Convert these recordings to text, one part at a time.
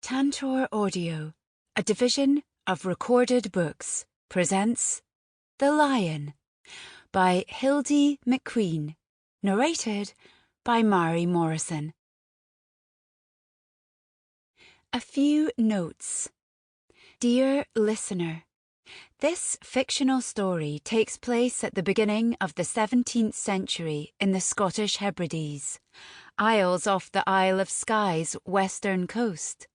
Tantor Audio, a division of Recorded Books, presents The Lion by Hildie Mcqueen, narrated by Mhairi Morrison. A few notes. Dear listener, this fictional story takes place at the beginning of the 17th century in the Scottish Hebrides, isles off the Isle of Skye's western coast.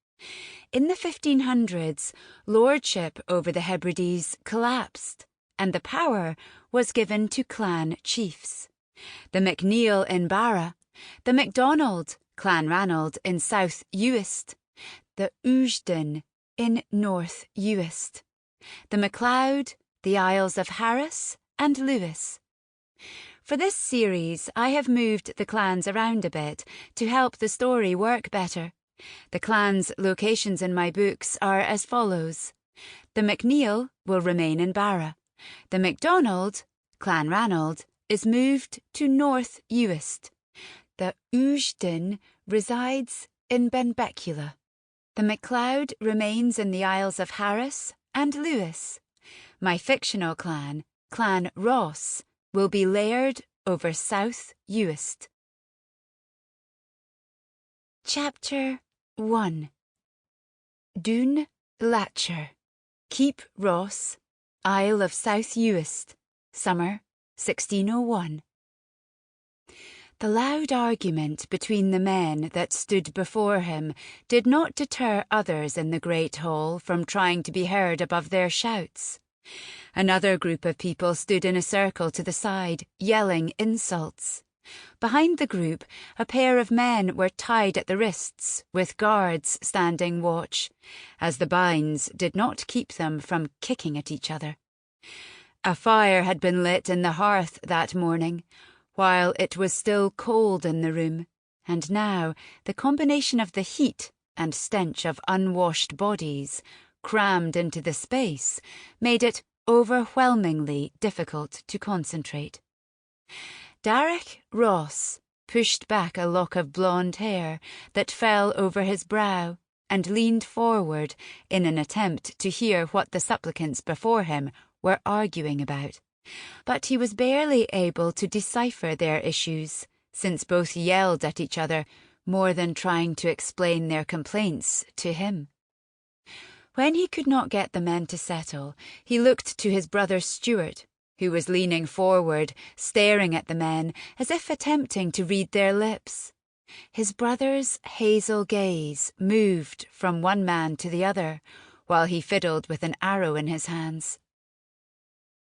In the 1500s, lordship over the Hebrides collapsed, and the power was given to clan chiefs. The MacNeil in Barra, the Macdonald, Clan Ranald in South Uist, the Uisden in North Uist, the MacLeod, the Isles of Harris and Lewis. For this series, I have moved the clans around a bit to help the story work better. The clans' locations in my books are as follows. The MacNeil will remain in Barra. The Macdonald, Clan Ranald, is moved to North Uist. The Uisden resides in Benbecula. The MacLeod remains in the Isles of Harris and Lewis. My fictional clan, Clan Ross, will be laird over South Uist. Chapter 1. Dún Lacher, Keep Ross, Isle of South Uist, Summer 1601. The loud argument between the men that stood before him did not deter others in the great hall from trying to be heard above their shouts. Another group of people stood in a circle to the side, yelling insults. Behind the group, a pair of men were tied at the wrists, with guards standing watch, as the binds did not keep them from kicking at each other. A fire had been lit in the hearth that morning, while it was still cold in the room, and now the combination of the heat and stench of unwashed bodies, crammed into the space, made it overwhelmingly difficult to concentrate. Darach Ross pushed back a lock of blonde hair that fell over his brow and leaned forward in an attempt to hear what the supplicants before him were arguing about. But he was barely able to decipher their issues, since both yelled at each other more than trying to explain their complaints to him. When he could not get the men to settle, he looked to his brother Stuart, who was leaning forward, staring at the men as if attempting to read their lips. His brother's hazel gaze moved from one man to the other, while he fiddled with an arrow in his hands.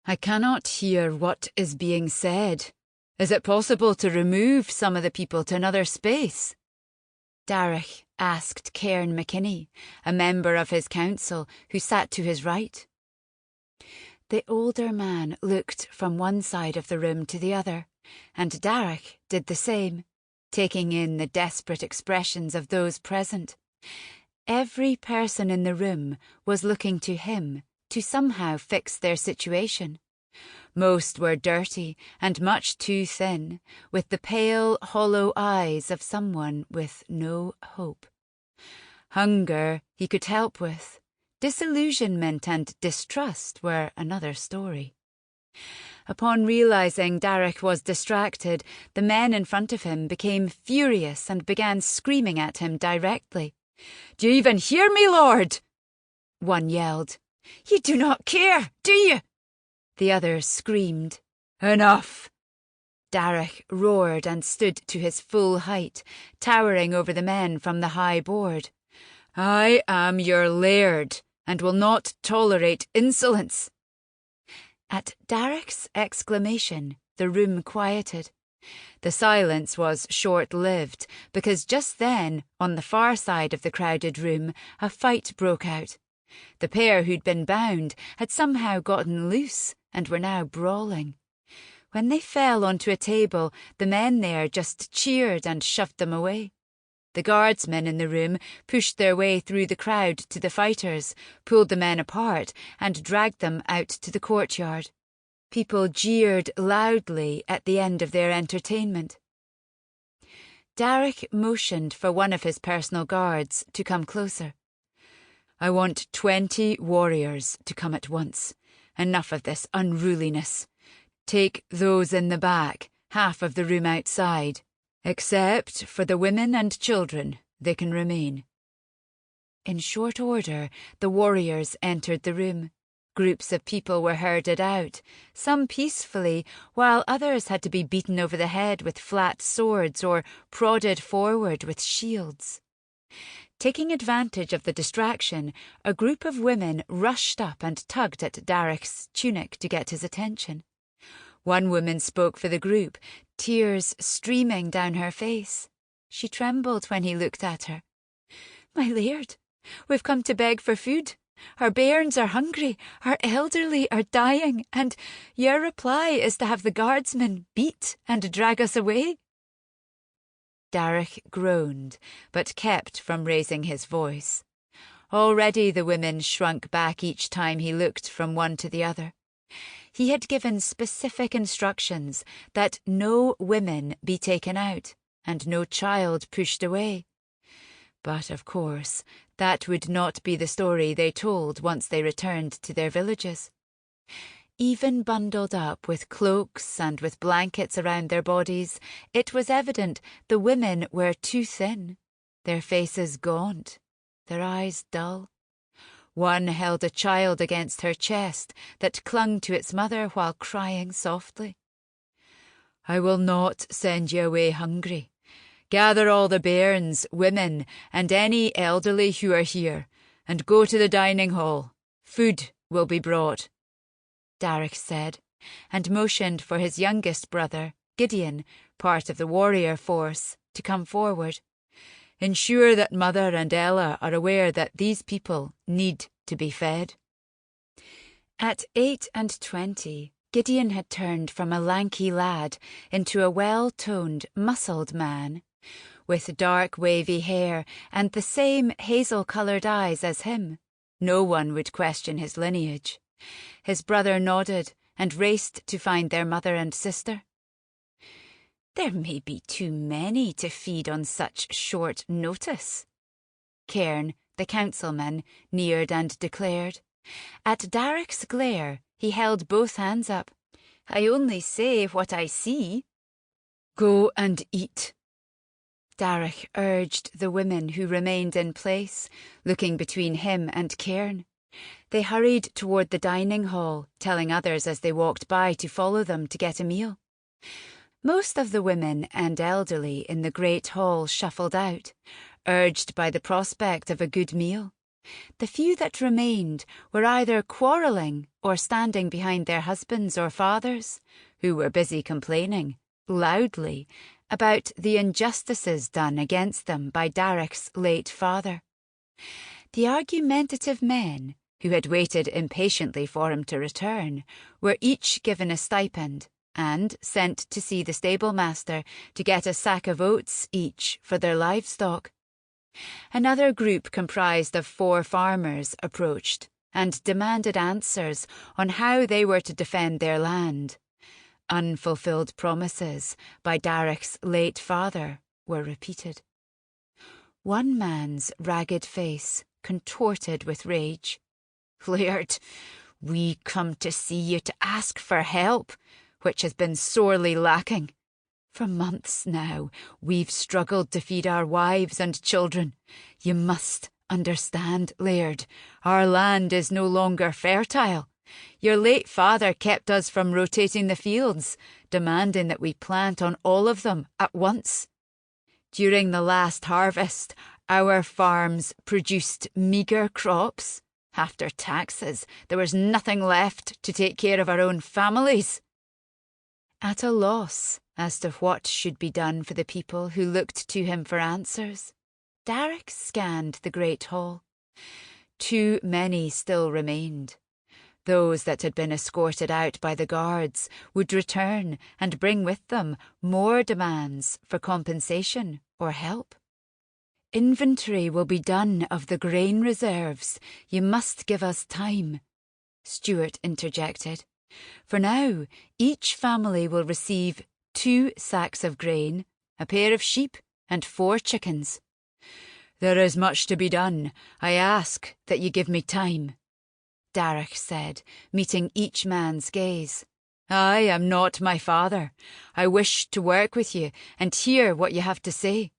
"I cannot hear what is being said. Is it possible to remove some of the people to another space?" Darach asked Cairn McKinney, a member of his council who sat to his right. The older man looked from one side of the room to the other, and Darach did the same, taking in the desperate expressions of those present. Every person in the room was looking to him to somehow fix their situation. Most were dirty and much too thin, with the pale, hollow eyes of someone with no hope. Hunger he could help with. Disillusionment and distrust were another story. Upon realizing Darach was distracted, the men in front of him became furious and began screaming at him directly. "Do you even hear me, Lord?" One yelled. "You do not care, do you?" The other screamed. "Enough!" Darach roared and stood to his full height, towering over the men from the high board. "I am your laird, and will not tolerate insolence." At Darach's exclamation, the room quieted. The silence was short-lived, because just then, on the far side of the crowded room, a fight broke out. The pair who'd been bound had somehow gotten loose and were now brawling. When they fell onto a table, the men there just cheered and shoved them away. The guardsmen in the room pushed their way through the crowd to the fighters, pulled the men apart, and dragged them out to the courtyard. People jeered loudly at the end of their entertainment. Darach motioned for one of his personal guards to come closer. I want 20 warriors to come at once. Enough of this unruliness. Take those in the back, half of the room outside. Except for the women and children, they can remain. In short order, the warriors entered the room. Groups of people were herded out, some peacefully, while others had to be beaten over the head with flat swords or prodded forward with shields. Taking advantage of the distraction, a group of women rushed up and tugged at Darach's tunic to get his attention. One woman spoke for the group, tears streaming down her face. She trembled when he looked at her. "My laird, we've come to beg for food. Our bairns are hungry, our elderly are dying, and your reply is to have the guardsmen beat and drag us away." Darach groaned, but kept from raising his voice. Already the women shrunk back each time he looked from one to the other. He had given specific instructions that no women be taken out and no child pushed away. But, of course, that would not be the story they told once they returned to their villages. Even bundled up with cloaks and with blankets around their bodies, it was evident the women were too thin, their faces gaunt, their eyes dull. One held a child against her chest that clung to its mother while crying softly. "I will not send you away hungry. Gather all the bairns, women, and any elderly who are here, and go to the dining hall. Food will be brought," Darach said, and motioned for his youngest brother, Gideon, part of the warrior force, to come forward. "Ensure that Mother and Ella are aware that these people need to be fed." At 28, Gideon had turned from a lanky lad into a well-toned, muscled man, with dark wavy hair and the same hazel-coloured eyes as him. No one would question his lineage. His brother nodded and raced to find their mother and sister. "There may be too many to feed on such short notice." Cairn, the councilman, neared and declared. At Darach's glare, he held both hands up. "I only say what I see." "Go and eat." Darach urged the women who remained in place, looking between him and Cairn. They hurried toward the dining hall, telling others as they walked by to follow them to get a meal. Most of the women and elderly in the great hall shuffled out, urged by the prospect of a good meal. The few that remained were either quarrelling or standing behind their husbands or fathers, who were busy complaining, loudly, about the injustices done against them by Darach's late father. The argumentative men, who had waited impatiently for him to return, were each given a stipend and sent to see the stable-master to get a sack of oats each for their livestock. Another group comprised of 4 farmers approached and demanded answers on how they were to defend their land. Unfulfilled promises by Darach's late father were repeated. One man's ragged face contorted with rage. "Laird, we come to see you to ask for help, which has been sorely lacking. For months now, we've struggled to feed our wives and children. You must understand, Laird, our land is no longer fertile. Your late father kept us from rotating the fields, demanding that we plant on all of them at once. During the last harvest, our farms produced meagre crops. After taxes, there was nothing left to take care of our own families." At a loss as to what should be done for the people who looked to him for answers, Darach scanned the great hall. Too many still remained. Those that had been escorted out by the guards would return and bring with them more demands for compensation or help. "Inventory will be done of the grain reserves. You must give us time," Stuart interjected. "For now, each family will receive 2 sacks of grain, a pair of sheep, and 4 chickens. "There is much to be done. I ask that you give me time," Darach said, meeting each man's gaze. "I am not my father. I wish to work with you and hear what you have to say."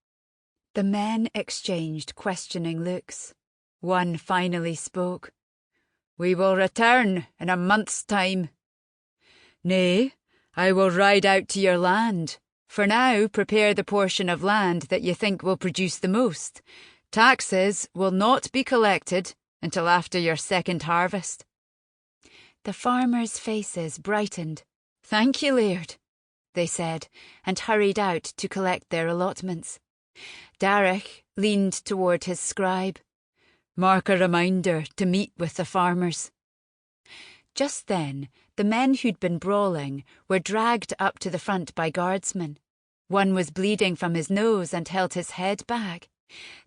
The men exchanged questioning looks. One finally spoke. "We will return in a month's time." "Nay, I will ride out to your land. For now, prepare the portion of land that you think will produce the most. Taxes will not be collected until after your second harvest." The farmers' faces brightened. "Thank you, laird," they said, and hurried out to collect their allotments. Darach leaned toward his scribe. "Mark a reminder to meet with the farmers." Just then, the men who'd been brawling were dragged up to the front by guardsmen. One was bleeding from his nose and held his head back.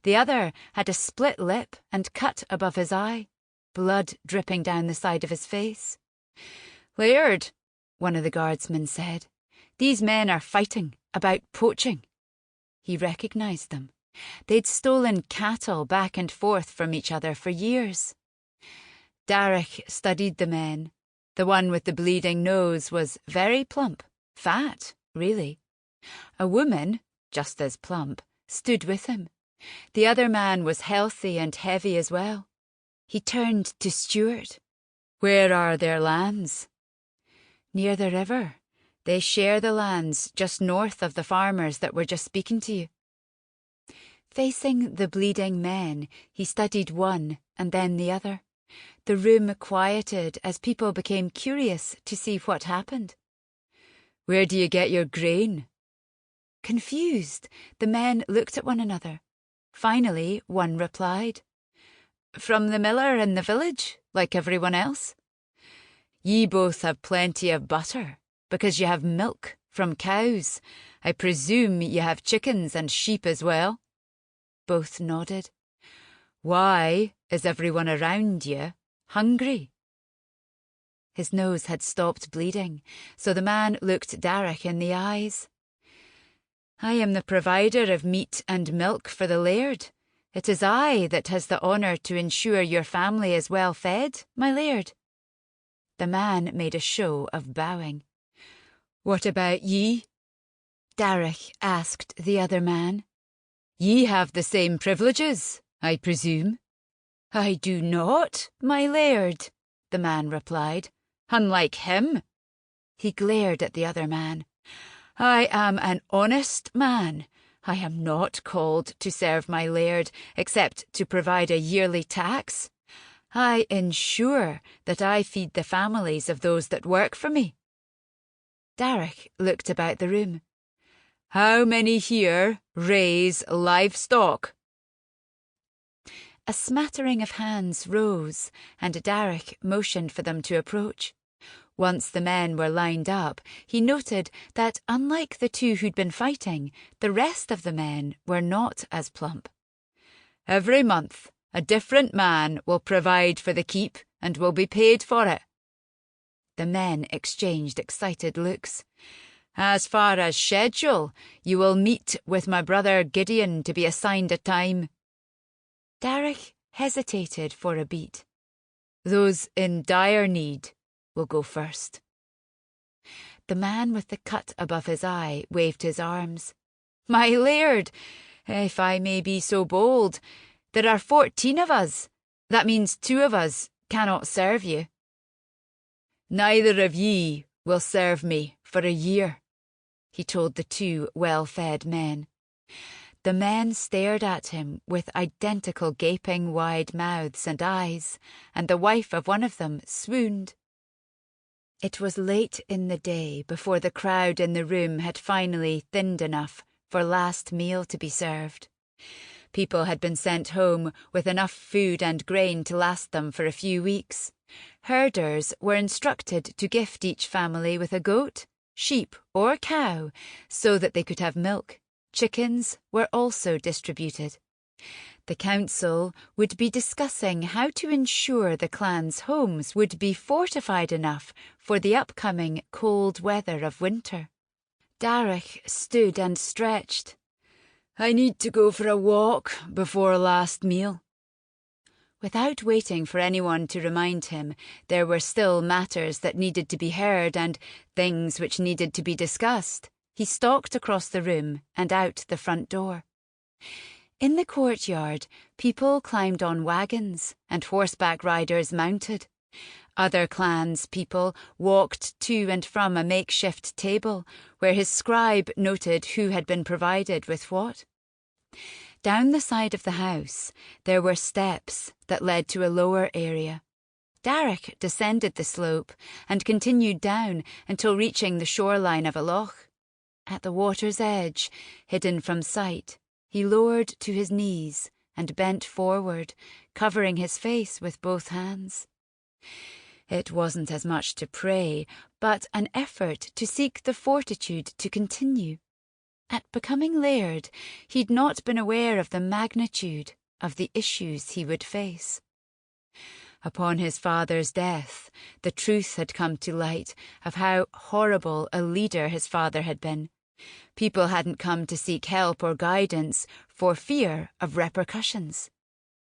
The other had a split lip and cut above his eye, blood dripping down the side of his face. "Laird," one of the guardsmen said, "these men are fighting about poaching." He recognised them. They'd stolen cattle back and forth from each other for years. Darach studied the men. The one with the bleeding nose was very plump, fat, really. A woman, just as plump, stood with him. The other man was healthy and heavy as well. He turned to Stuart. "Where are their lands?" "Near the river. They share the lands just north of the farmers that were just speaking to you." Facing the bleeding men, he studied one and then the other. The room quieted as people became curious to see what happened. "Where do you get your grain?" Confused, the men looked at one another. Finally, one replied, "From the miller in the village, like everyone else." "Ye both have plenty of butter, because you have milk from cows. I presume you have chickens and sheep as well." Both nodded. "Why is everyone around you hungry?" His nose had stopped bleeding, so the man looked Darach in the eyes. "I am the provider of meat and milk for the laird. It is I that has the honour to ensure your family is well fed, my laird." The man made a show of bowing. "What about ye?" Darach asked the other man. "Ye have the same privileges, I presume." "I do not, my laird," the man replied. "Unlike him." He glared at the other man. "I am an honest man. I am not called to serve my laird except to provide a yearly tax. I ensure that I feed the families of those that work for me." Darach looked about the room. "How many here raise livestock?" A smattering of hands rose, and Darach motioned for them to approach. Once the men were lined up, he noted that, unlike the two who'd been fighting, the rest of the men were not as plump. "Every month, a different man will provide for the keep and will be paid for it." The men exchanged excited looks. "As far as schedule, you will meet with my brother Gideon to be assigned a time." Darach hesitated for a beat. "Those in dire need will go first." The man with the cut above his eye waved his arms. "My laird, if I may be so bold, there are 14 of us. That means 2 of us cannot serve you." "Neither of ye will serve me for a year," he told the 2 well-fed men. The men stared at him with identical gaping wide mouths and eyes, and the wife of one of them swooned. It was late in the day before the crowd in the room had finally thinned enough for last meal to be served. People had been sent home with enough food and grain to last them for a few weeks. Herders were instructed to gift each family with a goat, sheep or cow so that they could have milk. Chickens were also distributed. The council would be discussing how to ensure the clan's homes would be fortified enough for the upcoming cold weather of winter. Darach stood and stretched. I need to go for a walk before last meal. Without waiting for anyone to remind him, there were still matters that needed to be heard and things which needed to be discussed. He stalked across the room and out the front door. In the courtyard, people climbed on wagons and horseback riders mounted. Other clans' people walked to and from a makeshift table where his scribe noted who had been provided with what. Down the side of the house, there were steps that led to a lower area. Darach descended the slope and continued down until reaching the shoreline of a loch. At the water's edge, hidden from sight, he lowered to his knees and bent forward, covering his face with both hands. It wasn't as much to pray, but an effort to seek the fortitude to continue. At becoming laird, he'd not been aware of the magnitude of the issues he would face. Upon his father's death, the truth had come to light of how horrible a leader his father had been. People hadn't come to seek help or guidance for fear of repercussions.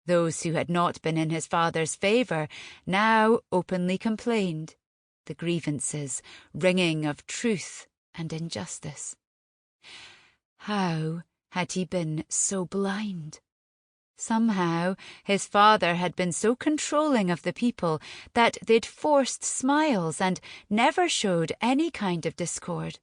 Those who had not been in his father's favour now openly complained, the grievances ringing of truth and injustice. How had he been so blind? Somehow his father had been so controlling of the people that they'd forced smiles and never showed any kind of discord.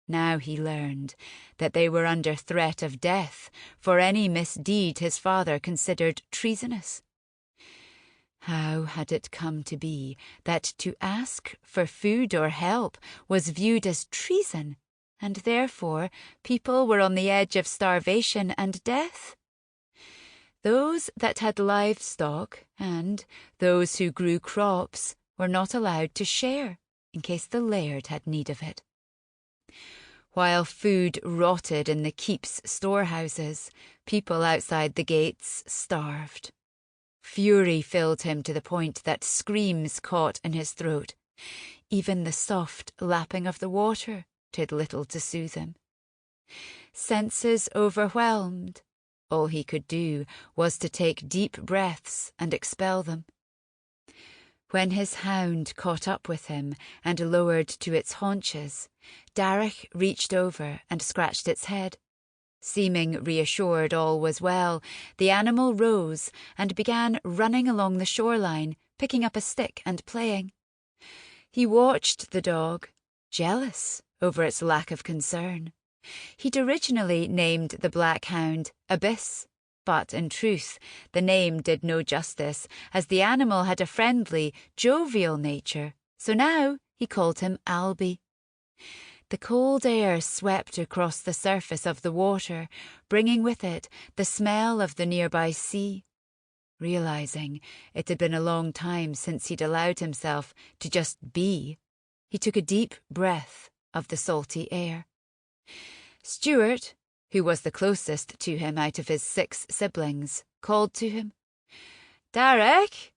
Now he learned that they were under threat of death for any misdeed his father considered treasonous. How had it come to be that to ask for food or help was viewed as treason, and therefore people were on the edge of starvation and death? Those that had livestock and those who grew crops were not allowed to share in case the laird had need of it. While food rotted in the keep's storehouses, people outside the gates starved. Fury filled him to the point that screams caught in his throat. Even the soft lapping of the water did little to soothe him. Senses overwhelmed, all he could do was to take deep breaths and expel them. When his hound caught up with him and lowered to its haunches, Darach reached over and scratched its head. Seeming reassured all was well, the animal rose and began running along the shoreline, picking up a stick and playing. He watched the dog, jealous over its lack of concern. He'd originally named the black hound Abyss, but in truth the name did no justice, as the animal had a friendly, jovial nature, so now he called him Albie. The cold air swept across the surface of the water, bringing with it the smell of the nearby sea. Realising it had been a long time since he'd allowed himself to just be, he took a deep breath of the salty air. Stuart, who was the closest to him out of his 6 siblings, called to him. "Darach,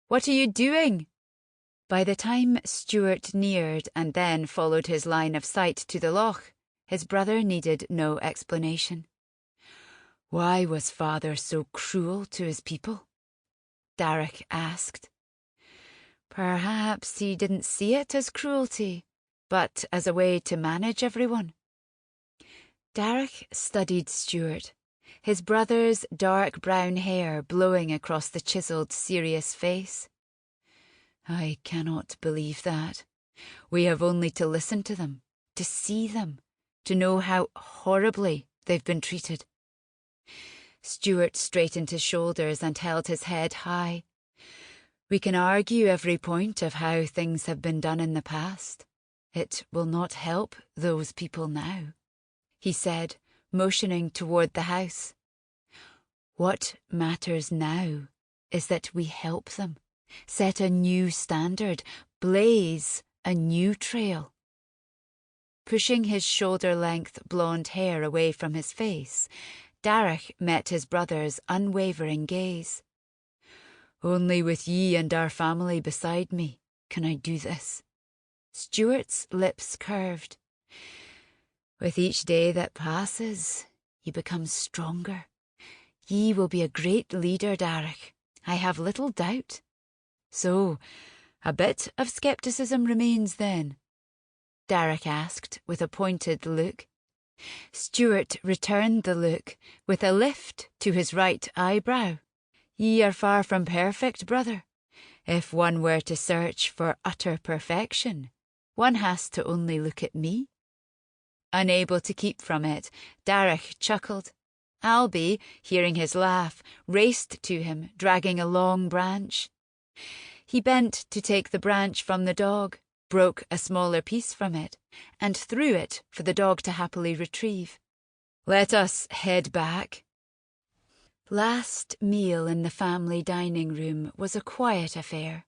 what are you doing?" By the time Stuart neared and then followed his line of sight to the loch, his brother needed no explanation. Why was father so cruel to his people? Darach asked. Perhaps he didn't see it as cruelty, but as a way to manage everyone. Darach studied Stuart, his brother's dark brown hair blowing across the chiselled, serious face. I cannot believe that. We have only to listen to them, to see them, to know how horribly they've been treated. Stuart straightened his shoulders and held his head high. We can argue every point of how things have been done in the past. It will not help those people now, he said, motioning toward the house. What matters now is that we help them, set a new standard, blaze a new trail. Pushing his shoulder-length blonde hair away from his face, Darach met his brother's unwavering gaze. Only with ye and our family beside me can I do this. Stuart's lips curved. With each day that passes, Ye become stronger. Ye will be a great leader, Darach. I have little doubt. So, a bit of scepticism remains then? Darach asked with a pointed look. Stuart returned the look with a lift to his right eyebrow. Ye are far from perfect, brother. If one were to search for utter perfection, one has to only look at me. Unable to keep from it, Darach chuckled. Albie, hearing his laugh, raced to him, dragging a long branch. He bent to take the branch from the dog, broke a smaller piece from it, and threw it for the dog to happily retrieve. Let us head back. Last meal in the family dining room was a quiet affair.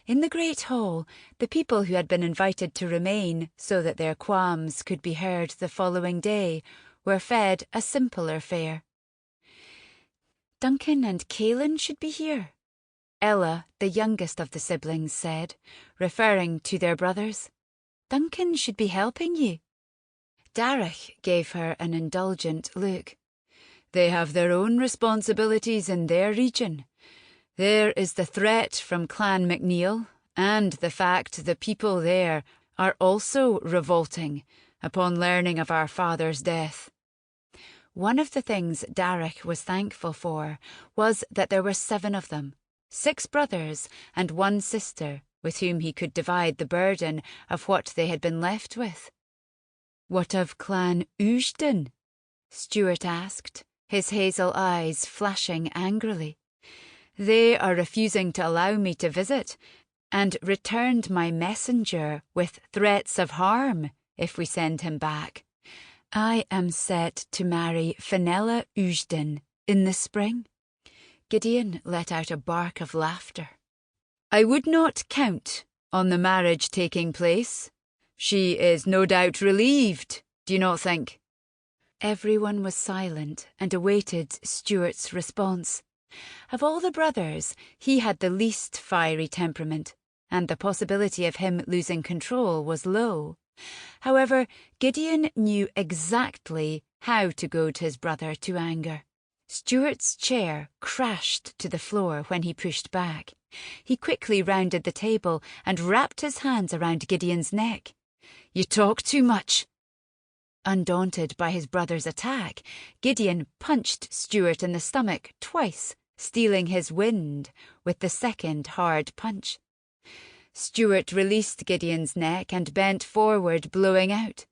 In the great hall, the people who had been invited to remain so that their qualms could be heard the following day were fed a simpler fare. Duncan and Caelan should be here, Ella, the youngest of the siblings, said, referring to their brothers. Duncan should be helping you. Darach gave her an indulgent look. They have their own responsibilities in their region. There is the threat from Clan MacNeil, and the fact the people there are also revolting upon learning of our father's death. One of the things Darach was thankful for was that there were 7 of them, 6 brothers and 1 sister, with whom he could divide the burden of what they had been left with. What of Clan Uisden? Stuart asked, his hazel eyes flashing angrily. They are refusing to allow me to visit, and returned my messenger with threats of harm if we send him back. I am set to marry Fenella Uisden in the spring. Gideon let out a bark of laughter. I would not count on the marriage taking place. She is no doubt relieved, do you not think? Everyone was silent and awaited Stuart's response. Of all the brothers, he had the least fiery temperament, and the possibility of him losing control was low. However, Gideon knew exactly how to goad his brother to anger. Stuart's chair crashed to the floor when he pushed back. He quickly rounded the table and wrapped his hands around Gideon's neck. You talk too much. Undaunted by his brother's attack, Gideon punched Stuart in the stomach twice, stealing his wind with the second hard punch. Stuart released Gideon's neck and bent forward, blowing out.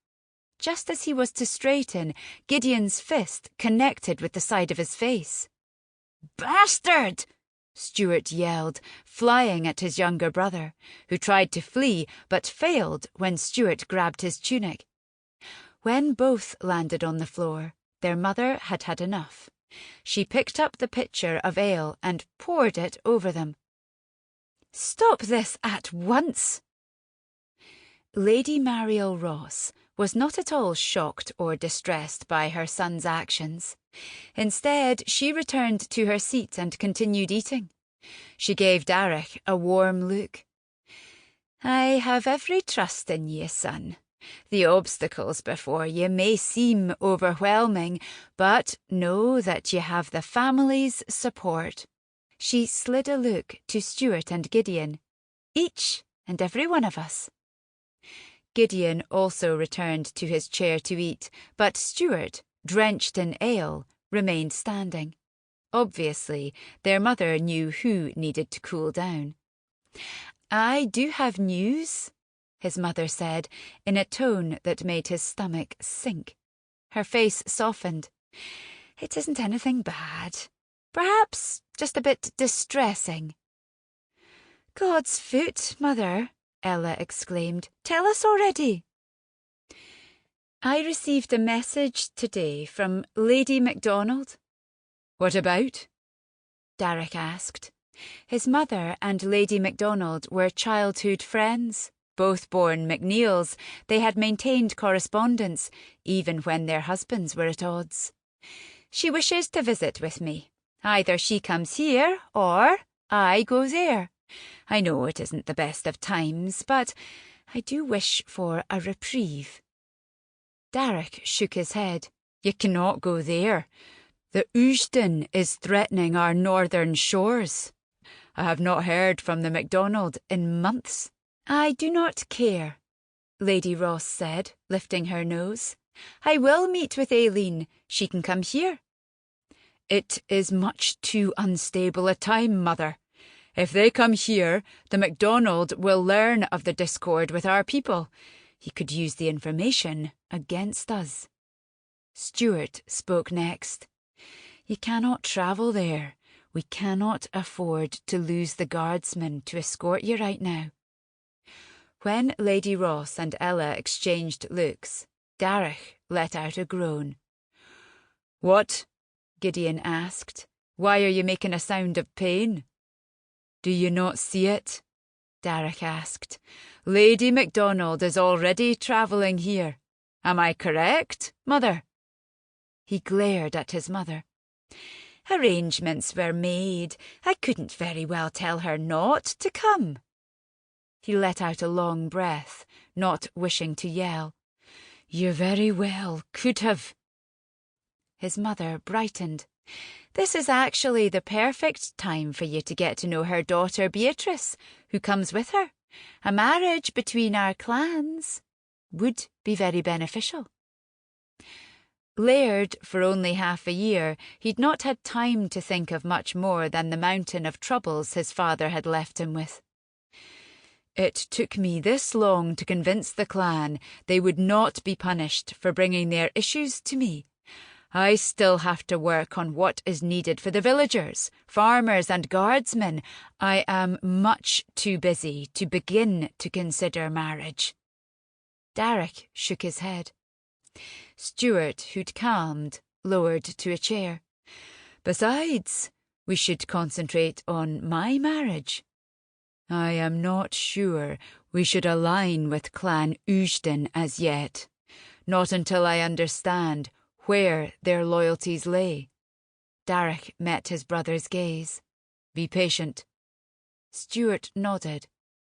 Just as he was to straighten, Gideon's fist connected with the side of his face. "Bastard!" Stuart yelled, flying at his younger brother, who tried to flee but failed when Stuart grabbed his tunic. When both landed on the floor, their mother had had enough. She picked up the pitcher of ale and poured it over them. "Stop this at once!" Lady Mariel Ross was not at all shocked or distressed by her son's actions. Instead, she returned to her seat and continued eating. She gave Darach a warm look. "I have every trust in ye, son. The obstacles before you may seem overwhelming, but know that you have the family's support." She slid a look to Stuart and Gideon. "Each and every one of us." Gideon also returned to his chair to eat, but Stuart, drenched in ale, remained standing. Obviously, their mother knew who needed to cool down. "I do have news," his mother said, in a tone that made his stomach sink. Her face softened. "It isn't anything bad. Perhaps just a bit distressing." "God's foot, Mother," Ella exclaimed. "Tell us already." "I received a message today from Lady Macdonald." "What about?" Darach asked. His mother and Lady Macdonald were childhood friends. Both born MacNeils, they had maintained correspondence, even when their husbands were at odds. "She wishes to visit with me. Either she comes here, or I go there. I know it isn't the best of times, but I do wish for a reprieve." Darach shook his head. You cannot go there. The Uisden is threatening our northern shores. I have not heard from the Macdonald in months. I do not care, Lady Ross said, lifting her nose. I will meet with Aileen. She can come here. It is much too unstable a time, Mother. If they come here, the Macdonald will learn of the discord with our people. He could use the information against us. Stuart spoke next. You cannot travel there. We cannot afford to lose the guardsmen to escort you right now. When Lady Ross and Ella exchanged looks, Darach let out a groan. What? Gideon asked. Why are you making a sound of pain? Do you not see it? Darach asked. Lady Macdonald is already travelling here. Am I correct, Mother? He glared at his mother. Arrangements were made. I couldn't very well tell her not to come. He let out a long breath, not wishing to yell. You very well could have. His mother brightened. This is actually the perfect time for you to get to know her daughter Beatrice, who comes with her. A marriage between our clans would be very beneficial. Laird for only half a year, he'd not had time to think of much more than the mountain of troubles his father had left him with. It took me this long to convince the clan they would not be punished for bringing their issues to me. I still have to work on what is needed for the villagers, farmers and guardsmen. I am much too busy to begin to consider marriage. Darach shook his head. Stuart, who'd calmed, lowered to a chair. Besides, we should concentrate on my marriage. I am not sure we should align with Clan Uisden as yet, not until I understand where their loyalties lay. Darach met his brother's gaze. Be patient. Stuart nodded,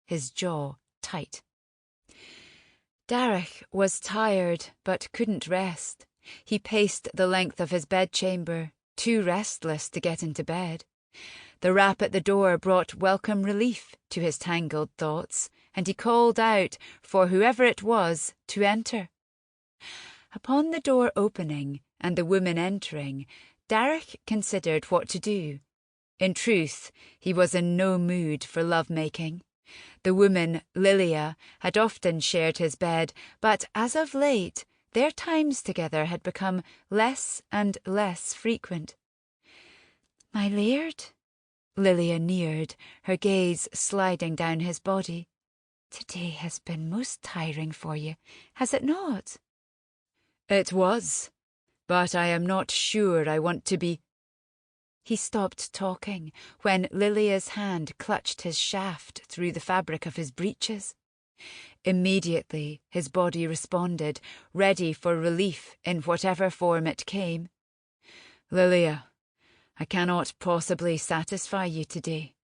his jaw tight. Darach was tired but couldn't rest. He paced the length of his bedchamber, too restless to get into bed. The rap at the door brought welcome relief to his tangled thoughts, and he called out for whoever it was to enter. Upon the door opening and the woman entering, Darach considered what to do. In truth, he was in no mood for love-making. The woman, Lilia, had often shared his bed, but as of late, their times together had become less and less frequent. My laird? Lilia neared, her gaze sliding down his body. Today has been most tiring for you, has it not? It was, but I am not sure I want to be. He stopped talking when Lilia's hand clutched his shaft through the fabric of his breeches. Immediately his body responded, ready for relief in whatever form it came. Lilia, I cannot possibly satisfy you today,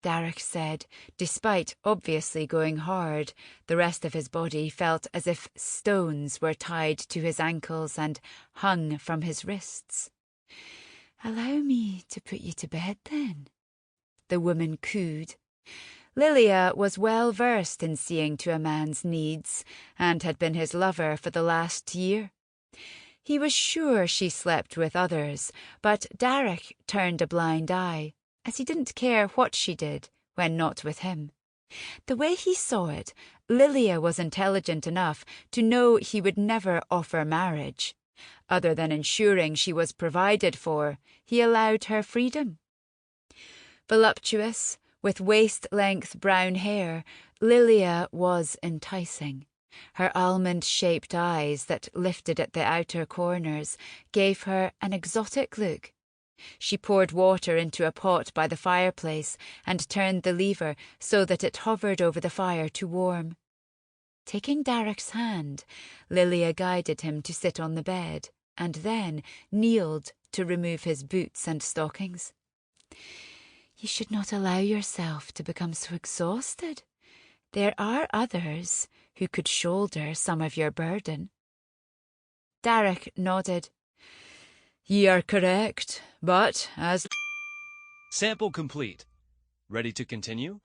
Darach said. Despite obviously going hard, the rest of his body felt as if stones were tied to his ankles and hung from his wrists. Allow me to put you to bed, then, the woman cooed. Lilia was well versed in seeing to a man's needs, and had been his lover for the last year. He was sure she slept with others, but Darach turned a blind eye, as he didn't care what she did when not with him. The way he saw it, Lilia was intelligent enough to know he would never offer marriage. Other than ensuring she was provided for, he allowed her freedom. Voluptuous, with waist-length brown hair, Lilia was enticing. Her almond-shaped eyes that lifted at the outer corners gave her an exotic look. She poured water into a pot by the fireplace and turned the lever so that it hovered over the fire to warm. Taking Darach's hand, Lilia guided him to sit on the bed, and then kneeled to remove his boots and stockings. You should not allow yourself to become so exhausted. There are others who could shoulder some of your burden. Darach nodded. Ye are correct, but as... Sample complete. Ready to continue?